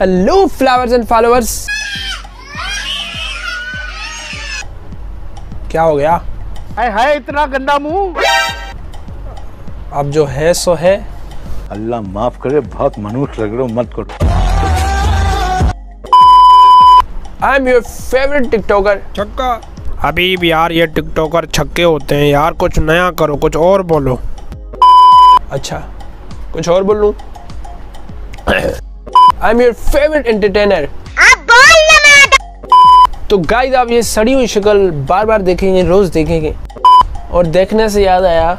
Hello flowers and followers. क्या हो गया? है इतना गंदा मुंह। अब जो है सो है। अल्लाह माफ करे, बहुत मनुष्य लग रहे हो, मत करो। I am your favourite TikToker छक्का। अभी भी यार ये टिकटॉकर छक्के होते हैं यार, कुछ नया करो, कुछ और बोलो। अच्छा कुछ और बोल लूं? I am your favourite entertainer. तो गाइस आप ये सड़ी हुई शक्ल बार बार देखेंगे, रोज देखेंगे। और देखने से याद आया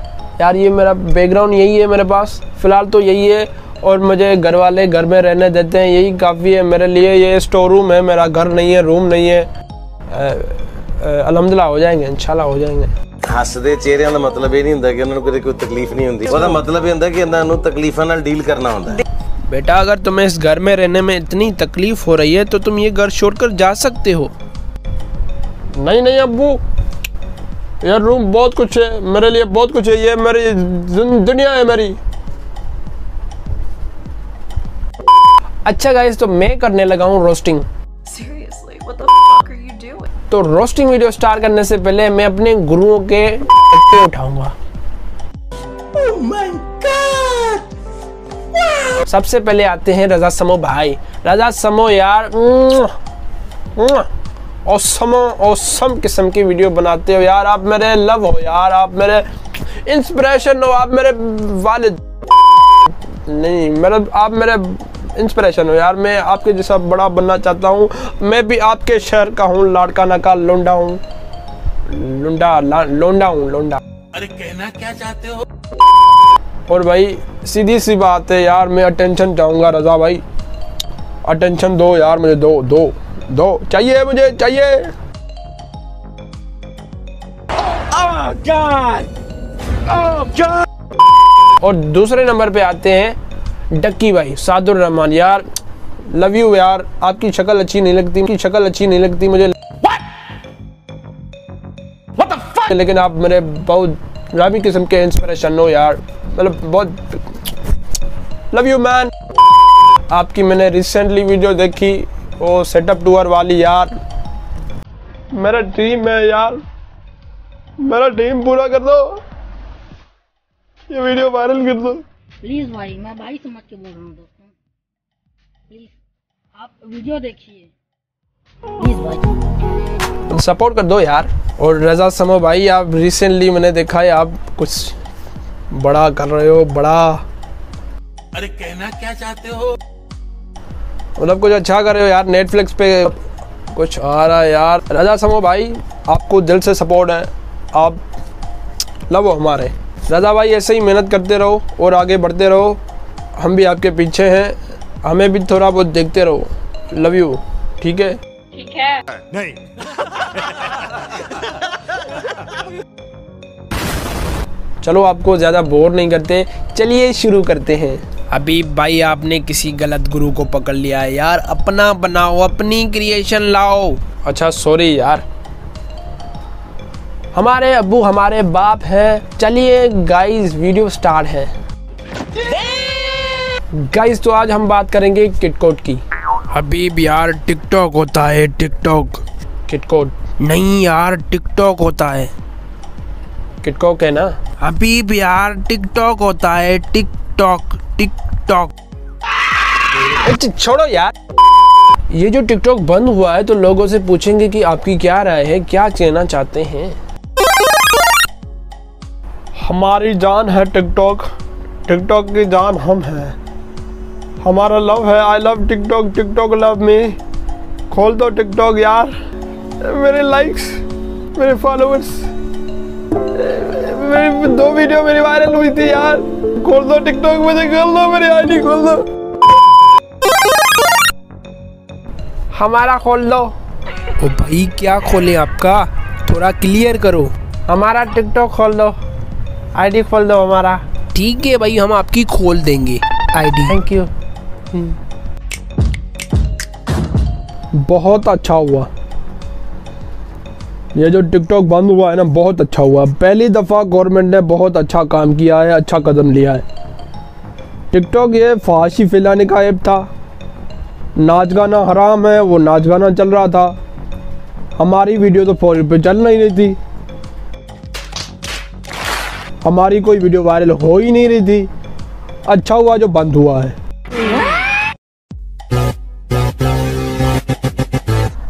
यार, ये मेरा बैकग्राउंड यही है मेरे पास फिलहाल तो यही है, और मुझे घर वाले घर में रहने देते हैं, यही काफ़ी है मेरे लिए। ये स्टोर रूम है मेरा, घर नहीं है, रूम नहीं है। अल्हम्दुलिल्लाह हो जाएंगे, इंशाल्लाह हो जाएंगे। हसदे चेहरिਆਂ ਦਾ मतलब ये नहीं ਹੁੰਦਾ कि उन्होंने कोई तकलीफ नहीं होती, ਉਹਦਾ मतलब ये ਹੁੰਦਾ कि ਇਹਨਾਂ ਨੂੰ तकलीफां ਨਾਲ डील करना ਹੁੰਦਾ है। बेटा अगर तुम्हें इस घर में रहने में इतनी तकलीफ हो रही है तो तुम ये घर छोड़कर जा सकते हो। नहीं नहीं अब्बू, यार रूम बहुत कुछ है मेरे लिए, बहुत कुछ है, ये मेरी दुनिया है मेरी। अच्छा गाइस, तो मैं करने लगा हूँ रोस्टिंग। तो रोस्टिंग वीडियो स्टार्ट करने से पहले मैं अपने गुरुओं के उठाऊंगा। oh my God! wow! सबसे पहले आते हैं रजा समो भाई। रजा समो यार औसम किस्म की वीडियो बनाते हो यार, आप मेरे लव हो यार, आप मेरे इंस्पिरेशन हो, आप मेरे वालिद नहीं मेरे, आप मेरे इंस्पिरेशन हो यार। मैं आपके जैसा बड़ा बनना चाहता हूँ। मैं भी आपके शहर का हूँ, लाड़का नका लोंडा हूँ, लोंडा हूँ लोंडा। अरे कहना क्या चाहते हो? और भाई सीधी सी बात है यार, मैं अटेंशन चाहूँगा रजा भाई, अटेंशन दो यार मुझे, दो चाहिए, मुझे चाहिए। Oh God! Oh God! और दूसरे नंबर पे आते हैं डक्की भाई, सादुर रहमान। यार लव यू यार, आपकी शक्ल अच्छी नहीं लगती, मुझे What the fuck? लेकिन आप मेरे बहुत रामी किस्म के इंस्पिरेशन हो यार, मतलब बहुत लव यू मैन। आपकी मैंने रिसेंटली वीडियो देखी, वो सेटअप टूर वाली यार, मेरा ड्रीम है यार, मेरा ड्रीम पूरा कर दो, ये वीडियो वायरल कर दो प्लीज भाई। मैं भाई समझ के बोल रहा हूँ दोस्तों, प्लीज आप वीडियो देखिए प्लीज भाई, सपोर्ट कर दो यार। और रजा समो भाई, आप रिसेंटली मैंने देखा है आप कुछ बड़ा कर रहे हो, बड़ा अरे कहना क्या चाहते हो? मतलब कुछ अच्छा कर रहे हो यार, नेटफ्लिक्स पे कुछ आ रहा है यार। रजा समो भाई आपको दिल से सपोर्ट है, आप लव हो हमारे। रजा भाई ऐसे ही मेहनत करते रहो और आगे बढ़ते रहो, हम भी आपके पीछे हैं, हमें भी थोड़ा बहुत देखते रहो। Love you. ठीक है? ठीक है नहीं। चलो आपको ज़्यादा बोर नहीं करते, चलिए शुरू करते हैं। अभी भाई आपने किसी गलत गुरु को पकड़ लिया है यार, अपना बनाओ, अपनी क्रिएशन लाओ। अच्छा सॉरी यार, हमारे अब्बू हमारे बाप हैं। चलिए गाइस वीडियो स्टार्ट है। गाइस तो आज हम बात करेंगे किटकोट की। अभी भी यार टिकटॉक होता है, टिकटॉक किटकोट नहीं यार, टिकटॉक होता है, किटकॉक है ना। अभी भी यार टिकटॉक होता है, टिकटॉक। छोड़ो यार, ये जो टिकटॉक बंद हुआ है तो लोगों से पूछेंगे कि आपकी क्या राय है, क्या कहना चाहते हैं। हमारी जान है टिकटॉक, टिकटॉक की जान हम हैं, हमारा लव है। I love TikTok, TikTok love me. खोल दो टिकटॉक यार, मेरे लाइक्स, मेरे फॉलोअर्स, मेरी 2 वीडियो मेरी वायरल हुई थी यार। खोल दो टिकटॉक, मुझे खोल दो, मेरी आईडी खोल दो, हमारा खोल दो। ओ भाई क्या खोले आपका, थोड़ा क्लियर करो। हमारा टिकटॉक खोल दो, आईडी खोल दो हमारा। ठीक है भाई, हम आपकी खोल देंगे आईडी। Thank you. बहुत अच्छा हुआ ये जो टिकटॉक बंद हुआ है ना, बहुत अच्छा हुआ। पहली दफ़ा गवर्नमेंट ने बहुत अच्छा काम किया है, अच्छा कदम लिया है। टिकटॉक ये फहाशी फैलाने का ऐप था, नाच गाना हराम है, वो नाच गाना चल रहा था। हमारी वीडियो तो फॉर पे चल नहीं रही थी, हमारी कोई वीडियो वायरल हो ही नहीं रही थी। अच्छा हुआ जो बंद हुआ है।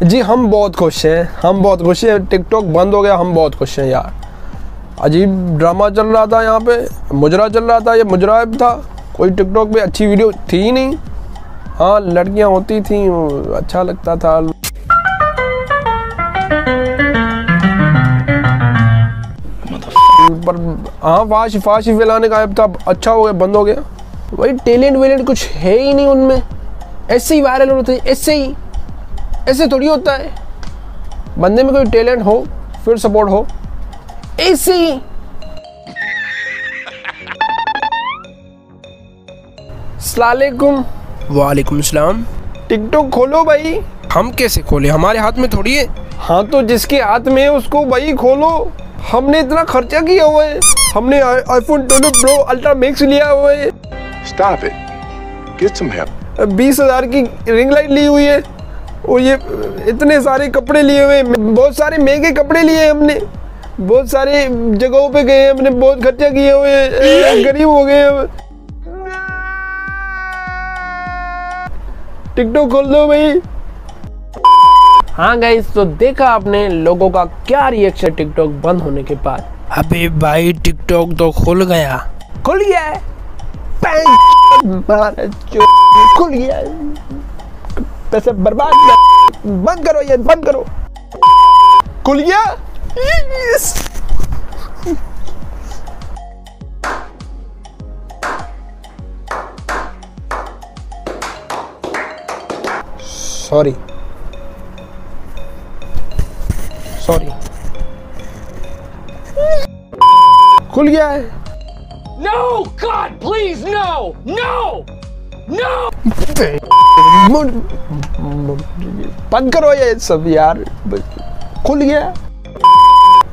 जी हम बहुत खुश हैं, हम बहुत खुश हैं। टिकटॉक बंद हो गया, हम बहुत खुश हैं यार। अजीब ड्रामा चल रहा था यहाँ पे, मुजरा चल रहा था, ये मुजरा था। कोई टिकटॉक पे अच्छी वीडियो थी ही नहीं। हाँ लड़कियाँ होती थी, अच्छा लगता था। पर हाँ फाश ही फैलाने का ऐप था, अच्छा हो गया बंद हो गया। वही टैलेंट वेलेंट कुछ है ही नहीं उनमें, ऐसे ही वायरल होते हैं, ऐसे ही, ऐसे थोड़ी होता है। बंदे में कोई टैलेंट हो फिर सपोर्ट हो, ऐसे ही। अस्सलामुअलैकुम। वालेकुम सलाम। टिकटॉक खोलो भाई। हम कैसे खोले, हमारे हाथ में थोड़ी है। हाँ तो जिसके हाथ में है उसको भाई खोलो। हमने इतना खर्चा किया हुआ है, हमने आईफोन 12 प्रो अल्ट्रा मैक्स लिया हुआ है। Stop it. Get some help. 20,000 की रिंग लाइट ली हुई है, और ये इतने सारे कपड़े लिए हुए हैं, बहुत सारे महंगे कपड़े लिए हैं हमने, बहुत सारे जगहों पे गए हैं, हमने बहुत खर्चा किए हुए हैं, गरीब हो गए हैं। टिकटॉक खोल दो भाई। हाँ गाइस, तो देखा आपने लोगों का क्या रिएक्शन टिकटॉक बंद होने के बाद। अबे भाई टिकटॉक तो खुल गया। खुल गया है, खुल गया है। पैसे बर्बाद कर, बंद करो ये, बंद करो। खुल गया। सॉरी खुल गया है। No, God, please, no, no, no. बंद करो ये सब यार। खुल गया,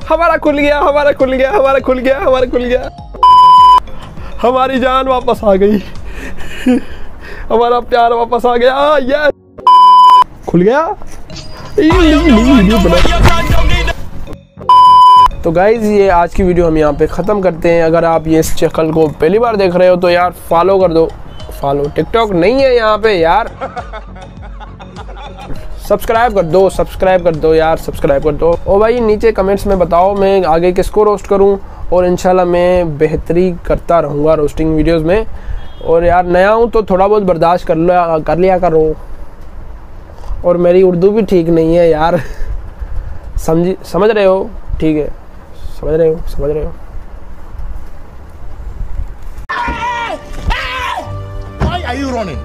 हमारा खुल गया, हमारा खुल गया, हमारा खुल गया, हमारा खुल गया। हमारी जान वापस आ गई, हमारा प्यार वापस आ गया। यस, खुल गया। तो गाइज ये आज की वीडियो हम यहाँ पे ख़त्म करते हैं। अगर आप ये इस चैनल को पहली बार देख रहे हो तो यार फॉलो कर दो। फॉलो, टिकटॉक नहीं है यहाँ पे यार। सब्सक्राइब कर दो, सब्सक्राइब कर दो यार, सब्सक्राइब कर दो। और भाई नीचे कमेंट्स में बताओ मैं आगे किसको रोस्ट करूँ, और इंशाल्लाह मैं बेहतरी करता रहूँगा रोस्टिंग वीडियोज़ में। और यार नया हूँ तो थोड़ा बहुत बर्दाश्त कर लिया करो। और मेरी उर्दू भी ठीक नहीं है यार, समझ रहे हो? ठीक है, समझ रहे हो। Why are you running?